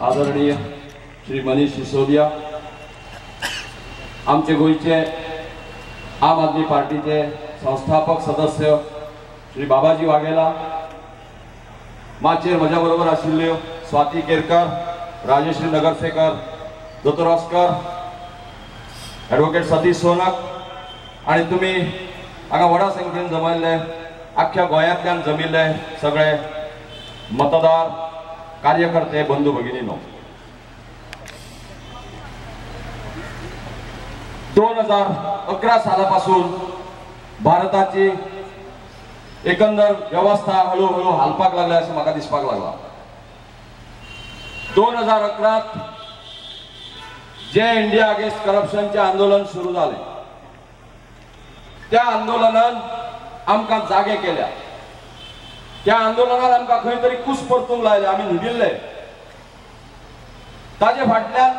आदरणीय श्री मनीष सिसोदिया, आमचे गोयचे आम आदमी पार्टीचे संस्थापक सदस्य श्री बाबाजी वाघेला, माचेर म्हज्या बरोबर आशिल्ल्यो स्वाती केरकर, राजश्री नगरसेकर, दोतोरस्कर, ॲडव्होकेट सतीश सोनक आणि तुम्ही हांगा व्हडा संख्येन जमयल्ले आख्ख्या गोंयांतल्यान जमिल्ले सगळे मतदार, कार्यकर्ते, बंधू भगिनीनो, 2011 सालापासून भारताची एकंदर व्यवस्था हळूहळू हालपाक लागल्या असं म्हाका दिसपाक लागला। 2011 जे इंडिया अगेन्स्ट करप्शनचे आंदोलन सुरू झाले, त्या आंदोलनान आमकां जागे केल्या, त्या आंदोलनात आमकां खंय तरी कूस परतूंक लायले, आमी न्हिदिल्ले। ताजे फाटल्यान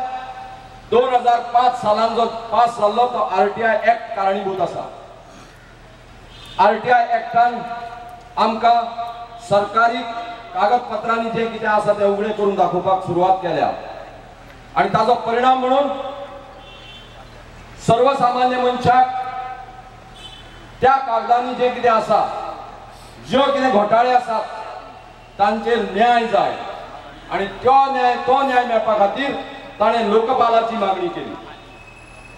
2005 सालान जो पास जाल्लो तो आरटीआय एक्ट कारणीभूत आसा। आरटीआय एक्टान आमकां सरकारी कागदपत्रांनी जे कितें आसा ते उघडे करून दाखोवपाक सुरवात केल्या आणि ताजो परिणाम म्हणून सर्वसामान्य मनशाक त्या कागदांनी जे कितें आसा, ज्यो कितें घोटाळे आसात तांचेर न्याय जाय आणि तो न्याय मेळपा खातीर ताणें लोकपालाची मागणी केली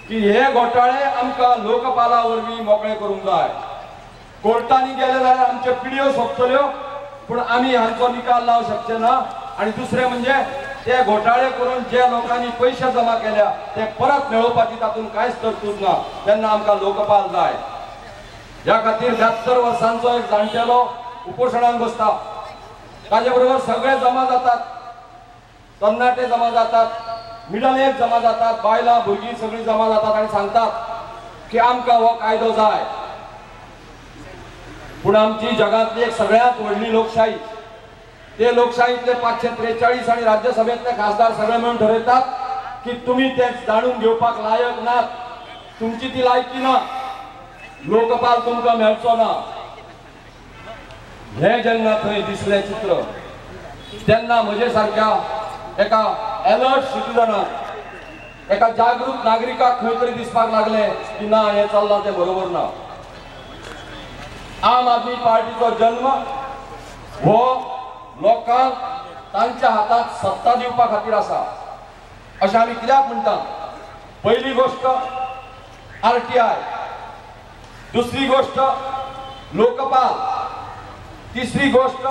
की हे घोटाळे आमकां लोकपाला वरवीं मोकळे करूंक जाय। कोर्टांनी गेले जाल्यार आमच्यो पिढ्यो सोंपतल्यो, पूण आमी हांचो निकाल लावंक शकचे ना। आणि दुसरें म्हणजे ते घोटाळे करून जे लोकांनी पैसे जमा केल्या ते परत मेळोवपाची तातूंत कांयच तरतूद ना, तेन्ना आमकां लोकपाल जाय। ह्या खातीर 72 वर्सांचो एक जाणटेलो उपोशणाक बसता, ताजे बरोबर सगळे जमा जातात, तरणाटे जमा जातात, मिडल एज जमा जातात, बायलां भुरगीं सगळीं जमा जातात आणि सांगतात की आमकां हो कायदो जाय। पूण आमची जगांतली एक सगळ्यांत व्हडली लोकशाही, ते लोकशाहीतले 543 आणि राज्यसभेतले खासदार सगळे मिळून ठरयतात की तुम्ही ते जाणून घेवपाक लायक नात, तुमची ती लायकी ना, लोकपाल तुमकां मेळचो ना। हे जेन्ना थंय दिसलें चित्र, तेन्ना म्हजे सारक्या एका अलर्ट सिटीजनाक, एका जागृत नागरिकाक खंय तरी दिसपाक लागले की ना, हे चल्लां तें बरोबर ना। आम आदमी पार्टीचो जन्म हो लोकांक तांच्या हातात सत्ता दिवपा खातीर आसा अशें आमी कित्याक म्हणटा। पयली गोष्ट आरटीआय, दुसरी गोष्ट लोकपाल, तिसरी गोष्ट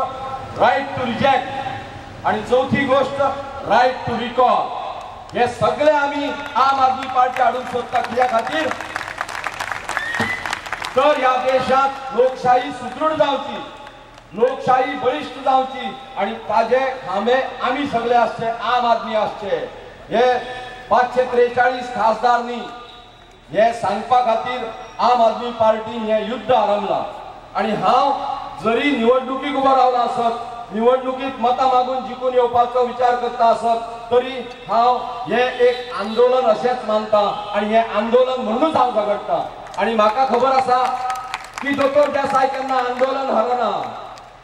रायट टू रिजेक्ट आणि चौथी गोष्ट रायट टू रिकॉल। हे सगळे आमी आम आदमी पार्टी हाडून सोदता कित्या खातीर तर ह्या देशात लोकशाही सुदृढ जावची, लोकशाही बळिश्ट जावची आणि ताजे खांबे आमी सगळे आसचे, आम आदमी आसचे। हे 543 खासदारांनी हे सांगपा खातीर आम आदमी पार्टीन हे युद्ध आरंभला। आणि हांव जरी निवडणुकीक उबो रावला आसत, निवडणुकीत मतां मागून जिखून येवपाचो विचार करता आसत, तरी हांव हे एक आंदोलन अशेंच मानता आणि हे आंदोलन म्हणूनच हांव झगडटा। आणि म्हाका खबर आसा की दोतोर देसाय केन्ना आंदोलन हरना,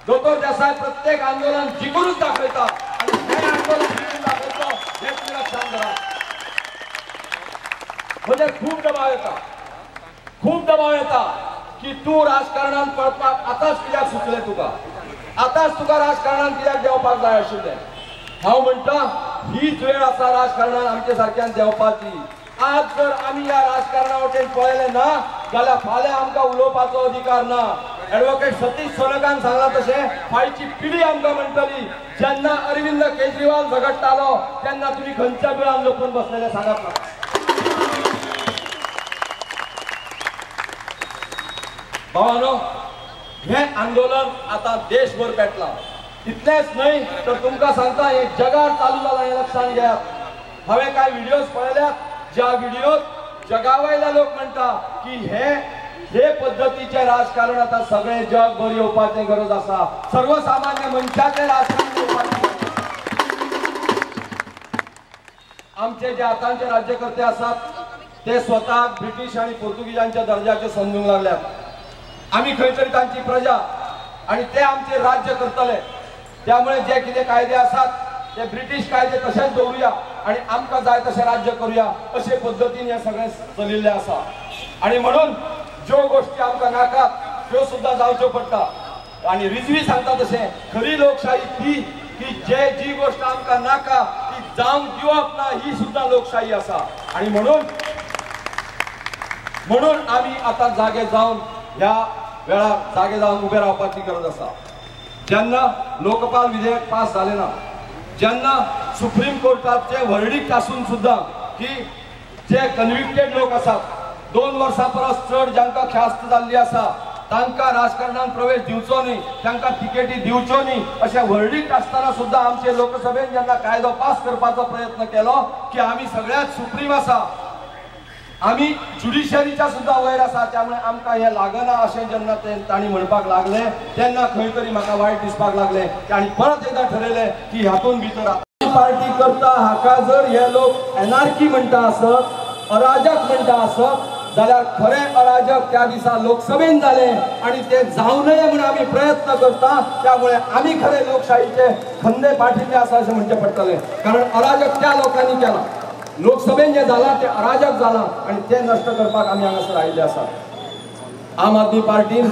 दोतोर देसाय प्रत्येक आंदोलन जिखूनच दाखयता आणि हे आंदोलन जिखून दाखयता हे तुमी लक्षांत घाला। म्हणजे खूब दबाव येता की तू राजकारणात पळपाक आतांच कित्याक सुचलें तुका, आतांच तुका राजकारणात कित्याक देंवपाक जाय आशिल्लें। हांव म्हणटा हीच वेळ आसा राजकारणात आमचे सारक्यान देंवपाची। आज जर आमी ह्या राजकारणा वटेन पळयलें ना जाल्यार फाल्यां आमकां उलोवपाचो अधिकार ना। ॲडव्होकेट सतीश सोनकान सांगला तशें फायची पिढी आमकां म्हणटली जेन्ना अरविंद केजरीवाल झगडटालो तेन्ना तुमी खंयच्या बिळान लपून बसलेले सांगात म्हाका। भावानो, हे आंदोलन आता देशभर पेटला। इतलेंच न्हय तर तुमकां सांगता हे जगार चालू जालां, हे लक्षांत घेयात। हांवें कांय व्हिडियोज पळयल्यात, ज्या व्हिडियोत जगावयले लोक म्हणटा की हे पद्धतीचे राजकारण आता सगळे जगभर येवपाची गरज आसा, सर्वसामान्य मनशाचे राजकारण येवपाची। आमचे जे आतांचे राज्यकर्ते आसात ते स्वताक ब्रिटीश आणि पोर्तुगीजांच्या दर्जाचे समजूंक लागल्यात। आमी खंय तरी तांची प्रजा आणि ते आमचे राज्य करतले, त्यामुळे जे कितें कायदे आसात ते ब्रिटीश कायदे तशेंच दवरुया आणि आमकां जाय तशें राज्य करूया अशे पद्दतीन हे सगळें चलिल्लें आसा। आणि म्हणून ज्यो गोष्टी आमकां नाकात त्यो सुद्दां जावच्यो पडटा। आणि रिजवी सांगता तशें खरी लोकशाही ती की जी गोष्ट आमकां नाका ती जावंक दिवप ना, ही सुद्दां लोकशाही आसा। आणि म्हणून आमी आतां जागे जावन ह्या वेळार जागे जावन उबे रावपाची गरज आसा। जेन्ना लोकपाल विधेयक पास जालें ना, जेन्ना सुप्रीम कोर्टाचे वर्डिक्ट आसून सुद्दां की जे कन्विक्टेड लोक आसात 2 वर्सां परस चड जांकां ख्यास्त जाल्ली आसा तांकां राजकारणांत प्रवेश दिवचो न्ही, तांकां तिकेटी दिवच्यो न्ही अशें वर्डिक्ट आसतना सुद्दां आमचे लोकसभेन जेन्ना कायदो पास करपाचो प्रयत्न केलो की आमी सगळ्यांत सुप्रीम आसा, आमी ज्युडिशरीच्या सुद्दां वयर आसा, त्यामुळे आमकां हे लागना अशें जेन्ना तांणी म्हणपाक लागले तेन्ना खंय तरी म्हाका वायट दिसपाक लागलें आनी परत एकदां ठरयलें की हातून भितर पार्टी करता हाका जर हे लोक एनार्की म्हणटा आसत, अराजक म्हणटा आसत जाल्यार खरें अराजक त्या दिसा लोकसभेन जालें आणि ते जावं नये म्हणून आमी प्रयत्न करता। त्यामुळे आमी खरे लोकशाहीचे खंदे पाठिल्ले आसा अशें म्हणचें पडटलें, कारण अराजक त्या लोकांनी केला। लोकसभेन जे जाला ते अराजक जाला आणि ते नष्ट करपाक आमी हांगासर आयिल्ले आसात। आम आदमी पार्टीन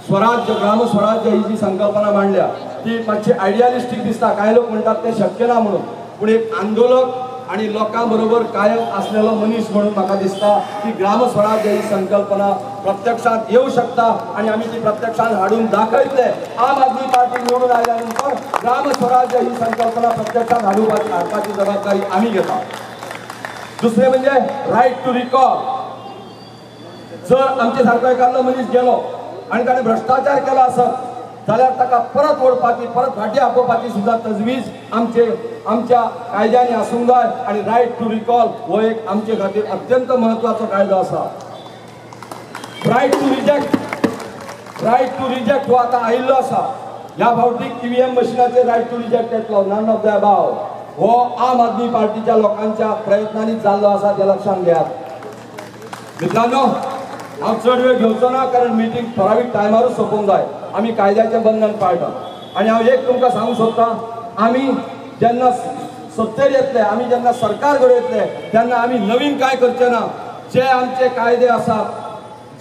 स्वराज्य ग्राम स्वराज्य ही जी संकल्पना मांडल्या ती मातशी आयडियालिस्टीक दिसता। कांय लोक म्हणटात ते शक्य ना म्हणून, पूण एक आंदोलक आणि लोकां बरोबर कायम असलेलो मनीस म्हणून म्हाका दिसता की ग्राम स्वराज्य ही संकल्पना प्रत्यक्षात येऊ शकता आणि आमी ती प्रत्यक्षात हाडून दाखयतले। आम आदमी पार्टी निवडून आयल्या नंतर ग्राम स्वराज्य ही संकल्पना प्रत्यक्षात हाडपाची जबाबदारी आमी घेता। दुसरे म्हणजे राईट टू रिकॉल। जर आमचे सारको एखादो मनीस गेलो आणि ताणें भ्रष्टाचार केलो आसत जाल्यार ताका परत ओडपाची, परत फाटी आपोवपाची सुद्दां तजवीज आमच्या कायद्यांनी आसूंक जाय। आणि राईट टू रिकॉल हो एक आमचे खातीर अत्यंत महत्वाचो कायदो आसा। राईट टू रिजेक्ट हो आतां आयिल्लो आसा। ह्या फावटीक ईव्हीएम मशिनाचेर राईट टू रिजेक्ट येतलो, नन ऑफ द अबाव। हो आम आदमी पार्टीच्या लोकांच्या प्रयत्नांनी जाल्लो आसा, ते लक्षात घेयात। मित्रांनो, हांव चड वेळ घेवचो ना कारण मिटींग ठरावीक टायमारूच सोंपोवंक जाय। आमी कायद्याचें बंधन पाळटा आणि हांव एक तुमकां सांगूंक सोदतां, आमी जेन्ना सत्तेर येतले, आमी जेन्ना सरकार घडयतले तेन्ना आमी नवीन कांय करचे ना। जे आमचे कायदे आसात,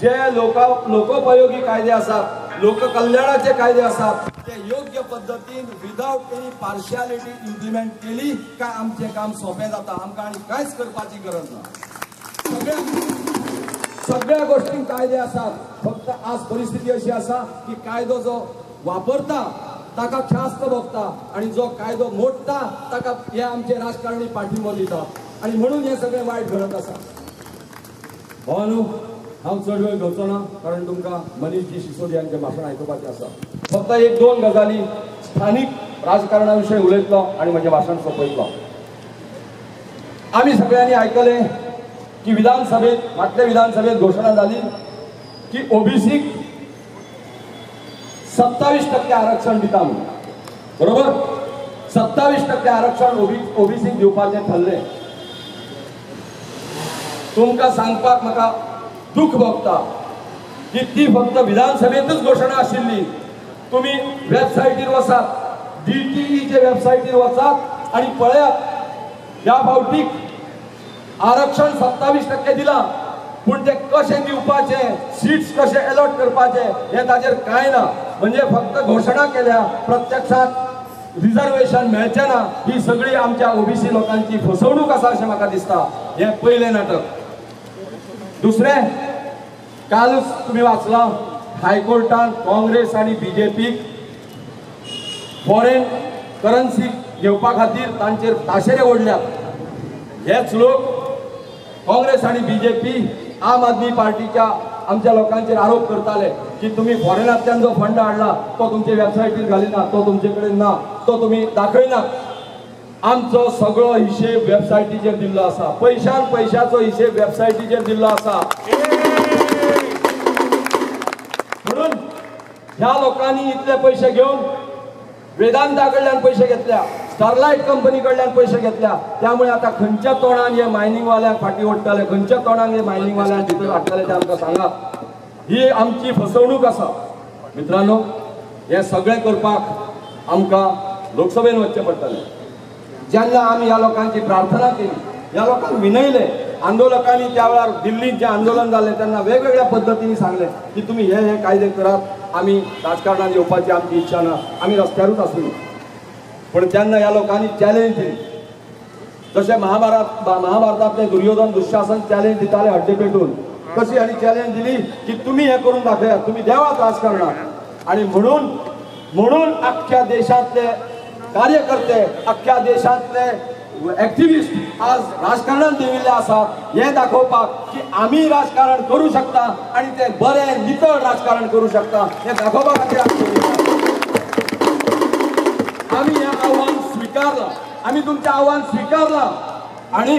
जे लोकोपयोगी कायदे आसात, लोककल्याणाचे कायदे आसात ते योग्य पद्धतीन विदाउट एनी पार्शियालिटी इम्प्लिमेंट केली काय आमचें काम सोंपें जाता। आमकां आनी कांयच करपाची गरज ना। सगळ्या गोष्टींक कायदे आसात, फक्त आज परिस्थिती अशी आसा की कायदो जो वापरता ताका ख्यास्त भोगता आणि जो कायदो मोडटा ताका हे आमचे राजकारणी पाठिंबो दितात आणि म्हणून हे सगळें वायट घडत आसा। हो न्हू, हांव चड वेळ घेवचो ना कारण तुमकां मनीसजी सिसोदिया यांचें भाशण आयकुपाचें आसा। फक्त 1-2 गजाली स्थानीक राजकारणा विशयी उलयतलो आणि म्हजें भाशण सोंपयतलो। आमी सगळ्यांनी आयकलें की फाटल्या विधानसभेत घोषणा झाली की ओबीसीक 27% आरक्षण दिता म्हणून, बरोबर? 27% आरक्षण ओबीसीक दिवपाचें ठरलें। तुमकां सांगपाक म्हाका दुख भोगता की ती फक्त विधानसभेतच घोषणा आशिल्ली। तुम्ही वेबसायटीर वचात, DTEचे वेबसायटीर वचात आणि पळयात ह्या फावटीक आरक्षण 27% दिला, पण ते कशें दिवपाचे, सीट्स कशें अलॉट करपाचे हे ताजेर कांय ना। म्हणजे फक्त घोषणा केल्या, प्रत्यक्षात रिजर्वेशन मेळचें ना। ही सगळी आमच्या ओबीसी लोकांची फसवणूक आसा अशें म्हाका दिसता। हे पयलें नाटक। दुसरें, कालच तुम्ही वाचलां हायकोर्टान काँग्रेस आणि बीजेपीक फॉरेन करन्सी घेवपा खातीर तांचेर ताशेरे ओडल्यात। हेच लोक काँग्रेस आणि बीजेपी आम आदमी पार्टीच्या आमच्या लोकांचेर आरोप करताले की तुम्ही फॉरेनांतल्यान जो फंड हाडला तो तुमचे वेबसायटीर घालिना, तो तुमचे कडेन ना, तो तुम्ही दाखयना। आमचो सगळो हिशेब वेबसायटीचेर दिल्लो आसा। पैशाचो हिशेब वेबसायटीचेर दिल्लो आसा। म्हणून ह्या लोकांनी इतले पैसे घेऊन वेदांता कडल्यान पैसे घेतल्या, स्टरलाइट कंपनी कडल्यान पैसे घेतल्या। त्यामुळे आता खंयच्या तोंडान हे मायनिंग वाल्यांक फाटी ओडटले, खंयच्या तोंडान हे मायनिंग वाल्यांक भितर हाडटले ते आमकां सांगा। ही आमची फसवणूक आसा। मित्रांनो, हे सगळें करपाक आमकां लोकसभेन वचचें पडटलें। ज्यांना आम्ही या लोकांची प्रार्थना केली, या लोकांना विनयले, आंदोलकांनी त्यावेळेला दिल्लीत जे आंदोलन झाले त्यांना वेगवेगळ्या पद्धतीने सांगले की तुम्ही हे कायदे करात, आम्ही राजकारणात येवपाची आमची इच्छा ना, आम्ही रस्त्यारूच असू. पण त्यांना या लोकांनी चॅलेंज दिली. जसे महाभारतातले दुर्योधन दुःशासन चॅलेंज दिताले हड्डे पेटून, कशी आणि चॅलेंज दिली की तुम्ही हे करून दाखवा, तुम्ही द्यावाच राजकारणात. आणि म्हणून अख्ख्या देशातले कार्यकर्ते, अख्ख्या देशातले ऍक्टिव्हिस्ट आज राजकारणात देविल्ले आसा हे दाखवपाक की आम्ही राजकारण करू शकता आणि ते बरे नितळ राजकारण करू शकता हे दाखवपा खातीर आम्ही हे आव्हान स्वीकारलं. आम्ही तुमचं आव्हान स्वीकारलं. आणि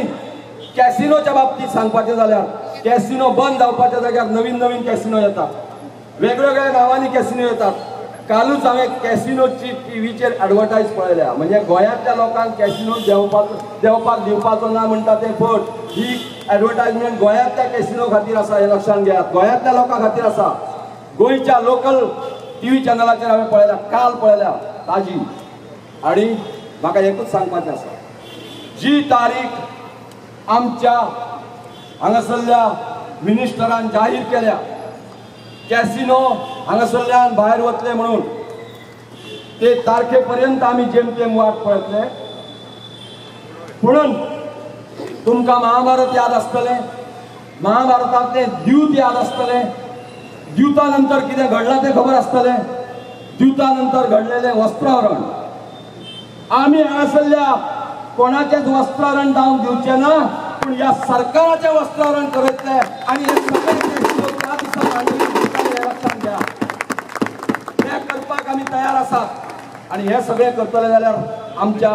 कॅसिनोच्या बाबतीत सांगपाचें जाल्यार कॅसिनो बंद जावपाच्या जाग्यार नवीन नवीन कॅसिनो येतात, वेगवेगळ्या नावांनी कॅसिनो येतात. कालूच हांवें कॅसिनोची टीव्हीचेर ॲडवर्टायज पळयल्या. म्हणजे गोंयांतल्या लोकांक कॅसिनो देवपाक दिवपाचो ना म्हणटा ते फट. ही ॲडवर्टायजमेंट गोंयांतल्या कॅसिनो खातीर आसा हे लक्षांत घेयात, गोंयांतल्या लोकां खातीर आसा. गोंयच्या लोकल टीव्ही चॅनलाचेर हांवें पळयल्या, काल पळयल्या ताजी. आणि म्हाका एकूच सांगपाचें आसा, जी तारीख आमच्या हांगासरल्या मिनिस्टरान जाहीर केल्या कॅसिनो हांगासरल्यान भायर वतले म्हणून, ते तारखेपर्यंत आमी जेमतेम वाट पळयतले. म्हणून तुमकां महाभारत याद आसतलें, महाभारतांतले द्यूत याद आसतले. द्यूता नंतर कितें घडलां तें खबर आसतलें. द्यूता नंतर घडलेलें वस्त्रहरण. आमी हांगासरल्या कोणाचेच वस्त्रहरण जावंक दिवचें ना, पूण ह्या सरकाराचें वस्त्रहरण करतले. आणि हे सगळे त्या दिसा लक्षांत घ्या, हे करपाक आमी तयार आसात. आणि हे सगळें करतले जाल्यार आमच्या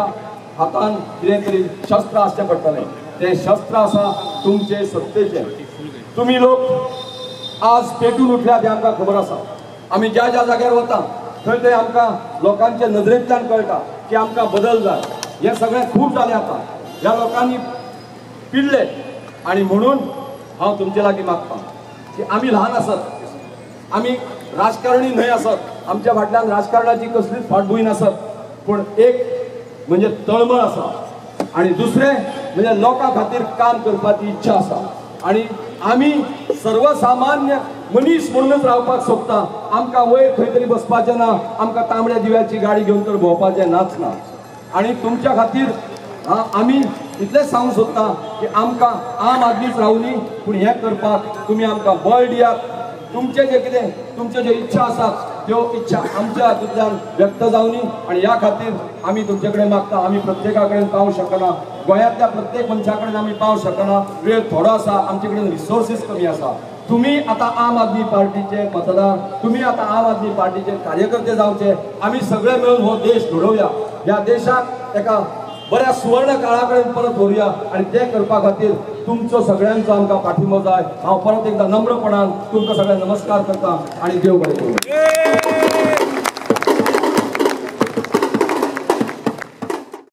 हातान कितें तरी शस्त्र आसचें पडटलें. ते शस्त्र आसा तुमचे सत्तेचें. तुम्ही लोक आज पेटून उठल्यात हें आमकां खबर आसा. आमी ज्या ज्या जाग्यार वता थंय थंय आमकां लोकांच्या नदरेंतल्यान कळटा की आमकां बदल जाय. हे सगळें खूब जालें आतां, ह्या लोकांनी पिडले. आणि म्हणून हांव तुमचे लागीं मागतां की आमी ल्हान आसत, आमी राजकारणी न्हय आसत, आमच्या फाटल्यान राजकारणाची कसलीच फाटभूंय नासत, पूण एक म्हणजे तळमळ आसा आणि दुसरें म्हणजे लोकां खातीर काम करपाची इच्छा आसा. आणि आमी सर्वसामान्य मनीस म्हणूनच रावपाक सोदता. आमकां वयर खंय तरी बसपाचें ना, आमकां तांबड्या दिव्याची गाडी घेवन तर भोंवपाचें नाच ना. आणि तुमच्या खातीर आमी इतलेंच सांगूंक सोदता की आमकां आम आदमीच रावली, पूण हें करपाक तुमी आमकां बळ दियात. तुमचे जे कितें तुमच्यो ज्यो इच्छा आसात त्यो इच्छा आमच्या हातूंतल्यान व्यक्त जावनी. आणि ह्या खातीर आमी तुमचे कडेन मागता. आमी प्रत्येका कडेन पावूंक शकना, गोंयांतल्या प्रत्येक मनशा कडेन आमी पावूंक शकना. वेळ थोडो आसा, आमचे कडेन रिसोर्सीस कमी आसा. तुम्ही आता आम आदमी पार्टीचे मतदार, तुम्ही आता आम आदमी पार्टीचे कार्यकर्ते जावचे. आमी सगळे मिळून हो देश घडोवया. ह्या देशाक एका बऱ्या सुवर्ण काळा कडेन परत व्हरूया. आणि ते करपा खातीर तुमचो सगळ्यांचो आमकां पाठिंबो जाय. हांव परत एकदा नम्रपणान तुमकां सगळ्यांक नमस्कार करता आणि देव बरें करूं.